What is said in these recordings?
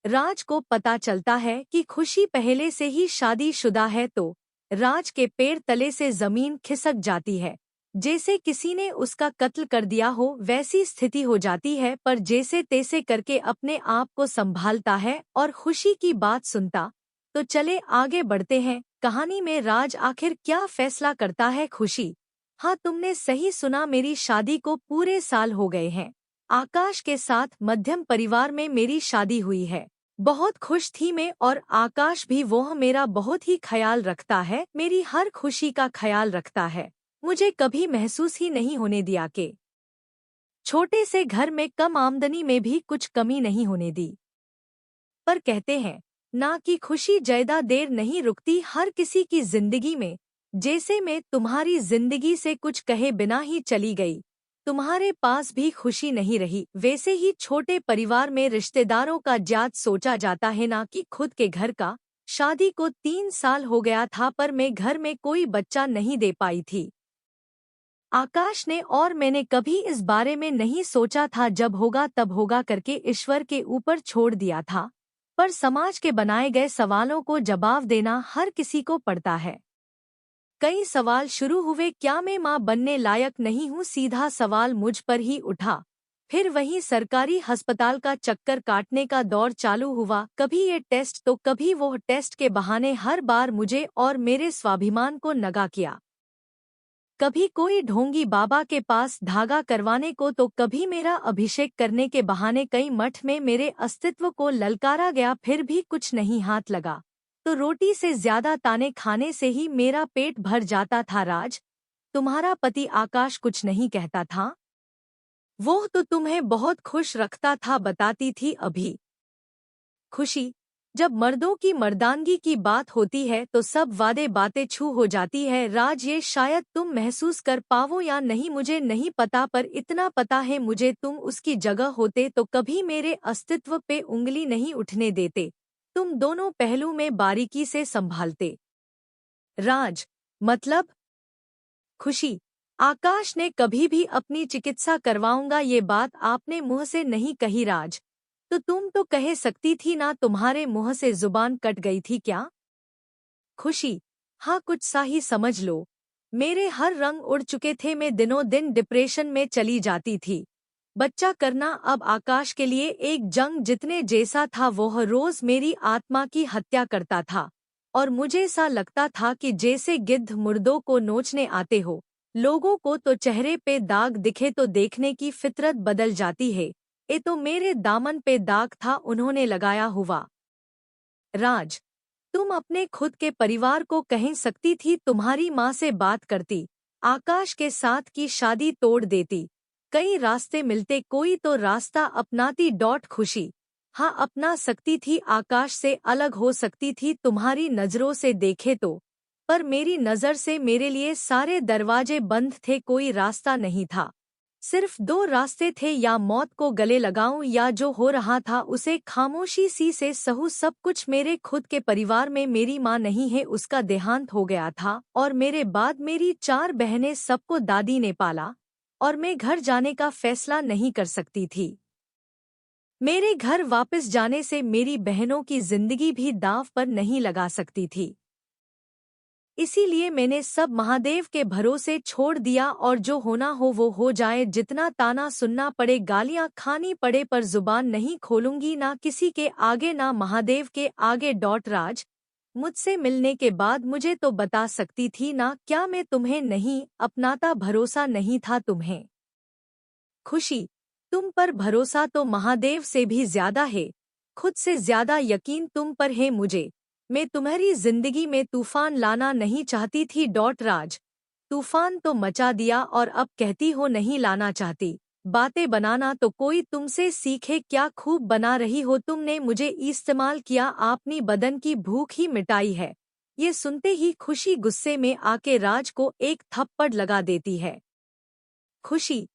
राज को पता चलता है कि खुशी पहले से ही शादीशुदा है तो राज के पैर तले से जमीन खिसक जाती है। जैसे किसी ने उसका कत्ल कर दिया हो वैसी स्थिति हो जाती है, पर जैसे तैसे करके अपने आप को संभालता है और खुशी की बात सुनता। तो चले आगे बढ़ते हैं कहानी में। राज आखिर क्या फैसला करता है? खुशी, हाँ तुमने सही सुना, मेरी शादी को पूरे साल हो गए हैं। आकाश के साथ मध्यम परिवार में मेरी शादी हुई है। बहुत खुश थी मैं और आकाश भी। वो मेरा बहुत ही ख्याल रखता है, मेरी हर खुशी का ख्याल रखता है। मुझे कभी महसूस ही नहीं होने दिया कि छोटे से घर में कम आमदनी में भी कुछ कमी नहीं होने दी। पर कहते हैं ना कि खुशी ज्यादा देर नहीं रुकती हर किसी की जिंदगी में। जैसे मैं तुम्हारी जिंदगी से कुछ कहे बिना ही चली गई, तुम्हारे पास भी खुशी नहीं रही। वैसे ही छोटे परिवार में रिश्तेदारों का ज्यादा सोचा जाता है ना कि खुद के घर का। शादी को 3 साल हो गया था पर मैं घर में कोई बच्चा नहीं दे पाई थी। आकाश ने और मैंने कभी इस बारे में नहीं सोचा था, जब होगा तब होगा करके ईश्वर के ऊपर छोड़ दिया था। पर समाज के बनाए गए सवालों को जवाब देना हर किसी को पड़ता है। कई सवाल शुरू हुए, क्या मैं मां बनने लायक नहीं हूं? सीधा सवाल मुझ पर ही उठा। फिर वही सरकारी अस्पताल का चक्कर काटने का दौर चालू हुआ। कभी ये टेस्ट तो कभी वो टेस्ट के बहाने हर बार मुझे और मेरे स्वाभिमान को नंगा किया। कभी कोई ढोंगी बाबा के पास धागा करवाने को तो कभी मेरा अभिषेक करने के बहाने कई मठ में मेरे अस्तित्व को ललकारा गया। फिर भी कुछ नहीं हाथ लगा तो रोटी से ज्यादा ताने खाने से ही मेरा पेट भर जाता था। राज, तुम्हारा पति आकाश कुछ नहीं कहता था? वो तो तुम्हें बहुत खुश रखता था, बताती थी अभी। खुशी, जब मर्दों की मर्दानगी की बात होती है तो सब वादे बातें छू हो जाती है। राज, ये शायद तुम महसूस कर पावो या नहीं मुझे नहीं पता, पर इतना पता है मुझे तुम उसकी जगह होते तो कभी मेरे अस्तित्व पे उंगली नहीं उठने देते। तुम दोनों पहलू में बारीकी से संभालते। राज, मतलब? खुशी, आकाश ने कभी भी अपनी चिकित्सा करवाऊंगा ये बात आपने मुंह से नहीं कही। राज, तो तुम तो कह सकती थी ना, तुम्हारे मुंह से जुबान कट गई थी क्या? खुशी, हाँ कुछ सा ही समझ लो। मेरे हर रंग उड़ चुके थे, मैं दिनों दिन डिप्रेशन में चली जाती थी। बच्चा करना अब आकाश के लिए एक जंग जितने जैसा था। वह रोज मेरी आत्मा की हत्या करता था और मुझे सा लगता था कि जैसे गिद्ध मुर्दों को नोचने आते हो। लोगों को तो चेहरे पे दाग दिखे तो देखने की फितरत बदल जाती है। ये तो मेरे दामन पे दाग था, उन्होंने लगाया हुआ। राज, तुम अपने खुद के परिवार को कह सकती थी, तुम्हारी माँ से बात करती, आकाश के साथ की शादी तोड़ देती। कई रास्ते मिलते, कोई तो रास्ता अपनाती। खुशी, हाँ अपना सकती थी, आकाश से अलग हो सकती थी तुम्हारी नजरों से देखे तो। पर मेरी नजर से मेरे लिए सारे दरवाजे बंद थे, कोई रास्ता नहीं था। सिर्फ 2 रास्ते थे, या मौत को गले लगाऊं या जो हो रहा था उसे खामोशी सी से सहूं। सब कुछ मेरे खुद के परिवार में मेरी माँ नहीं है, उसका देहांत हो गया था और मेरे बाद मेरी 4 बहनें, सबको दादी ने पाला और मैं घर जाने का फैसला नहीं कर सकती थी। मेरे घर वापस जाने से मेरी बहनों की जिंदगी भी दांव पर नहीं लगा सकती थी। इसीलिए मैंने सब महादेव के भरोसे छोड़ दिया और जो होना हो वो हो जाए। जितना ताना सुनना पड़े, गालियां खानी पड़े, पर जुबान नहीं खोलूंगी, ना किसी के आगे ना महादेव के आगे। राज, मुझसे मिलने के बाद मुझे तो बता सकती थी ना, क्या मैं तुम्हें नहीं अपनाता? भरोसा नहीं था तुम्हें? खुशी, तुम पर भरोसा तो महादेव से भी ज्यादा है, खुद से ज्यादा यकीन तुम पर है मुझे। मैं तुम्हारी जिंदगी में तूफान लाना नहीं चाहती थी। राज, तूफान तो मचा दिया और अब कहती हो नहीं लाना चाहती। बातें बनाना तो कोई तुमसे सीखे, क्या खूब बना रही हो। तुमने मुझे इस्तेमाल किया, अपनी बदन की भूख ही मिटाई है। ये सुनते ही खुशी गुस्से में आके राज को एक थप्पड़ लगा देती है। खुशी,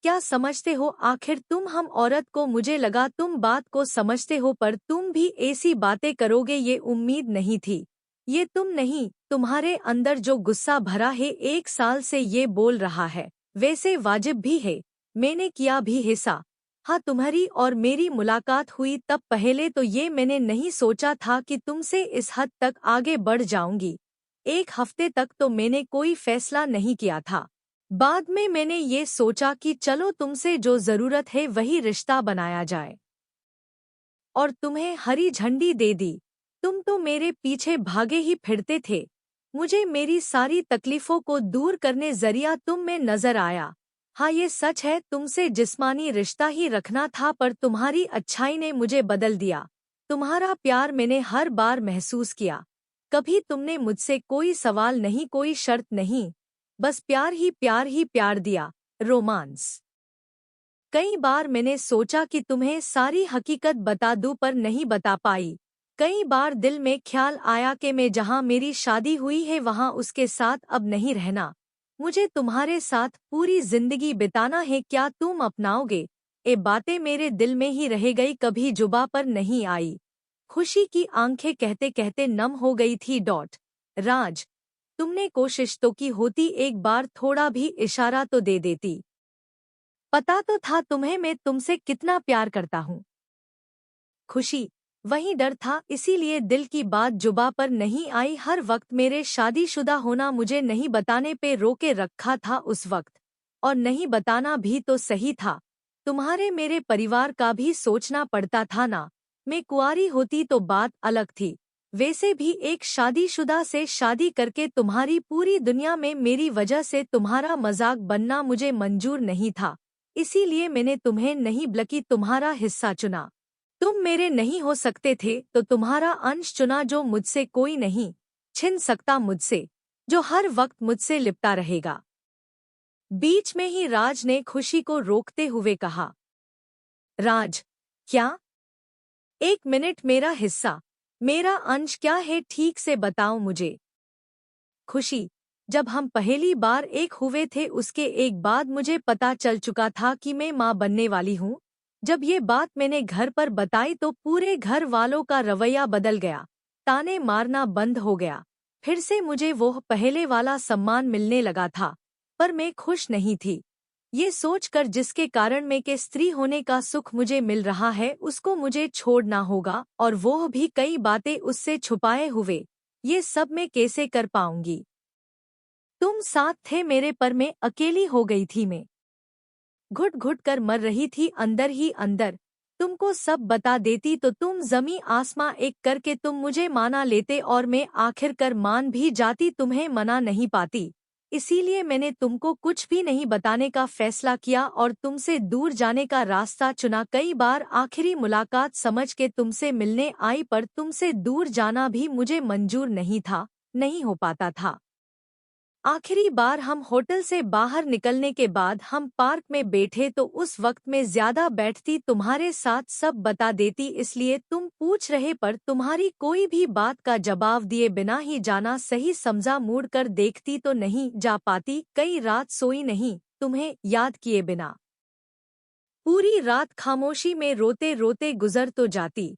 क्या समझते हो आखिर तुम हम औरत को? मुझे लगा तुम बात को समझते हो, पर तुम भी ऐसी बातें करोगे ये उम्मीद नहीं थी। ये तुम नहीं, तुम्हारे अंदर जो गुस्सा भरा है 1 साल से ये बोल रहा है, वैसे वाजिब भी है, मैंने किया भी हिस्सा। हाँ, तुम्हारी और मेरी मुलाकात हुई तब पहले तो ये मैंने नहीं सोचा था कि तुमसे इस हद तक आगे बढ़ जाऊंगी। एक हफ्ते तक तो मैंने कोई फैसला नहीं किया था। बाद में मैंने ये सोचा कि चलो तुमसे जो जरूरत है वही रिश्ता बनाया जाए, और तुम्हें हरी झंडी दे दी। तुम तो मेरे पीछे भागे ही फिरते थे। मुझे मेरी सारी तकलीफों को दूर करने जरिया तुम में नजर आया। हाँ, ये सच है, तुमसे जिस्मानी रिश्ता ही रखना था, पर तुम्हारी अच्छाई ने मुझे बदल दिया। तुम्हारा प्यार मैंने हर बार महसूस किया। कभी तुमने मुझसे कोई सवाल नहीं, कोई शर्त नहीं, बस प्यार ही प्यार दिया। रोमांस। कई बार मैंने सोचा कि तुम्हें सारी हकीकत बता दूं, पर नहीं बता पाई। कई बार दिल में ख्याल आया कि मैं जहां मेरी शादी हुई है वहां उसके साथ अब नहीं रहना। मुझे तुम्हारे साथ पूरी जिंदगी बिताना है, क्या तुम अपनाओगे? ये बातें मेरे दिल में ही रह गई, कभी जुबा पर नहीं आई। खुशी की आंखें कहते कहते नम हो गई थी। राज, तुमने कोशिश तो की होती, एक बार थोड़ा भी इशारा तो दे देती। पता तो था तुम्हें मैं तुमसे कितना प्यार करता हूँ। खुशी, वही डर था, इसीलिए दिल की बात जुबा पर नहीं आई। हर वक्त मेरे शादीशुदा होना मुझे नहीं बताने पे रोके रखा था उस वक्त, और नहीं बताना भी तो सही था। तुम्हारे मेरे परिवार का भी सोचना पड़ता था ना। मैं कुंवारी होती तो बात अलग थी। वैसे भी एक शादीशुदा से शादी करके तुम्हारी पूरी दुनिया में मेरी वजह से तुम्हारा मजाक बनना मुझे मंजूर नहीं था। इसीलिए मैंने तुम्हें नहीं बल्कि तुम्हारा हिस्सा चुना। तुम मेरे नहीं हो सकते थे तो तुम्हारा अंश चुना, जो मुझसे कोई नहीं छिन सकता, मुझसे जो हर वक्त मुझसे लिपटा रहेगा। बीच में ही राज ने खुशी को रोकते हुए कहा। राज, क्या? एक मिनट, मेरा हिस्सा, मेरा अंश क्या है, ठीक से बताओ मुझे। खुशी, जब हम पहली बार एक हुए थे उसके एक बाद मुझे पता चल चुका था कि मैं माँ बनने वाली हूँ। जब ये बात मैंने घर पर बताई तो पूरे घर वालों का रवैया बदल गया। ताने मारना बंद हो गया। फिर से मुझे वो पहले वाला सम्मान मिलने लगा था। पर मैं खुश नहीं थी। ये सोचकर जिसके कारण मैं के स्त्री होने का सुख मुझे मिल रहा है उसको मुझे छोड़ना होगा, और वो भी कई बातें उससे छुपाए हुए। ये सब मैं कैसे कर पाऊंगी? तुम साथ थे मेरे, पर मैं अकेली हो गई थी। मैं घुट घुट कर मर रही थी अंदर ही अंदर। तुमको सब बता देती तो तुम जमी आसमां एक करके तुम मुझे माना लेते, और मैं आखिरकार मान भी जाती, तुम्हें मना नहीं पाती। इसीलिए मैंने तुमको कुछ भी नहीं बताने का फैसला किया और तुमसे दूर जाने का रास्ता चुना। कई बार आखिरी मुलाकात समझ के तुमसे मिलने आई, पर तुमसे दूर जाना भी मुझे मंजूर नहीं था, नहीं हो पाता था। आखिरी बार हम होटल से बाहर निकलने के बाद हम पार्क में बैठे तो उस वक्त में ज्यादा बैठती, तुम्हारे साथ सब बता देती, इसलिए तुम पूछ रहे पर तुम्हारी कोई भी बात का जवाब दिए बिना ही जाना सही समझा। मुड़ कर देखती तो नहीं जा पाती, कई रात सोई नहीं तुम्हें याद किए बिना। पूरी रात खामोशी में रोते रोते गुजर तो जाती,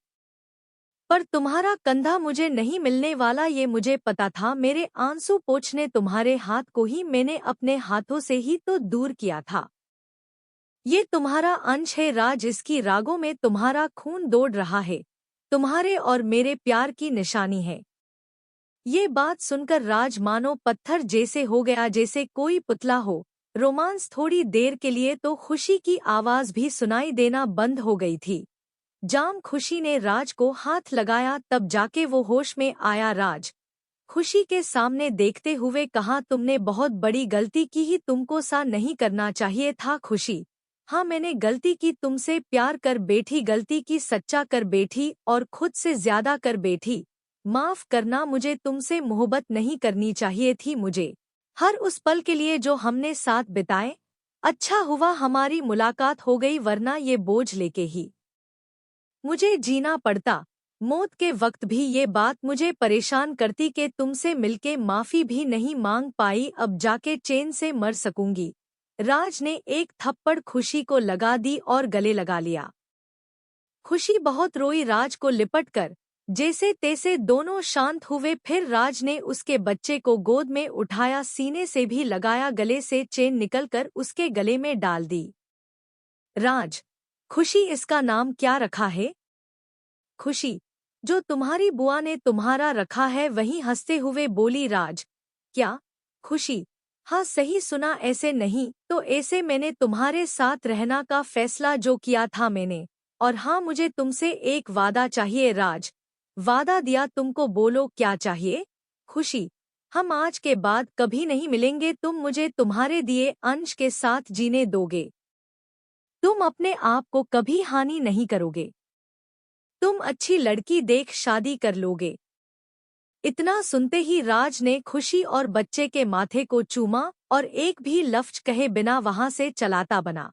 पर तुम्हारा कंधा मुझे नहीं मिलने वाला ये मुझे पता था। मेरे आंसू पोंछने तुम्हारे हाथ को ही मैंने अपने हाथों से ही तो दूर किया था। ये तुम्हारा अंश है राज, इसकी रागों में तुम्हारा खून दौड़ रहा है, तुम्हारे और मेरे प्यार की निशानी है। ये बात सुनकर राज मानो पत्थर जैसे हो गया, जैसे कोई पुतला हो। रोमांस थोड़ी देर के लिए तो खुशी की आवाज भी सुनाई देना बंद हो गई थी। जाम खुशी ने राज को हाथ लगाया, तब जाके वो होश में आया। राज खुशी के सामने देखते हुए कहा, तुमने बहुत बड़ी गलती की ही, तुमको सा नहीं करना चाहिए था। खुशी, हाँ मैंने गलती की, तुमसे प्यार कर बैठी, गलती की, सच्चा कर बैठी और खुद से ज्यादा कर बैठी। माफ करना, मुझे तुमसे मोहब्बत नहीं करनी चाहिए थी। मुझे हर उस पल के लिए जो हमने साथ बिताए, अच्छा हुआ हमारी मुलाकात हो गई, वरना ये बोझ लेके ही मुझे जीना पड़ता। मौत के वक्त भी ये बात मुझे परेशान करती कि तुमसे मिलके माफी भी नहीं मांग पाई, अब जाके चैन से मर सकूंगी। राज ने एक थप्पड़ खुशी को लगा दी और गले लगा लिया। खुशी बहुत रोई, राज को लिपट कर जैसे तैसे दोनों शांत हुए। फिर राज ने उसके बच्चे को गोद में उठाया, सीने से भी लगाया, गले से चैन निकलकर उसके गले में डाल दी। राज, खुशी इसका नाम क्या रखा है? खुशी, जो तुम्हारी बुआ ने तुम्हारा रखा है, वहीं हंसते हुए बोली राज। क्या? खुशी, हाँ सही सुना, ऐसे नहीं तो ऐसे मैंने तुम्हारे साथ रहना का फैसला जो किया था मैंने। और हाँ, मुझे तुमसे एक वादा चाहिए राज। वादा दिया तुमको, बोलो क्या चाहिए? खुशी, हम आज के बाद कभी नहीं मिलेंगे, तुम मुझे तुम्हारे दिए अंश के साथ जीने दोगे। तुम अपने आप को कभी हानि नहीं करोगे। तुम अच्छी लड़की देख शादी कर लोगे। इतना सुनते ही राज ने खुशी और बच्चे के माथे को चूमा और एक भी लफ्ज कहे बिना वहां से चलाता बना।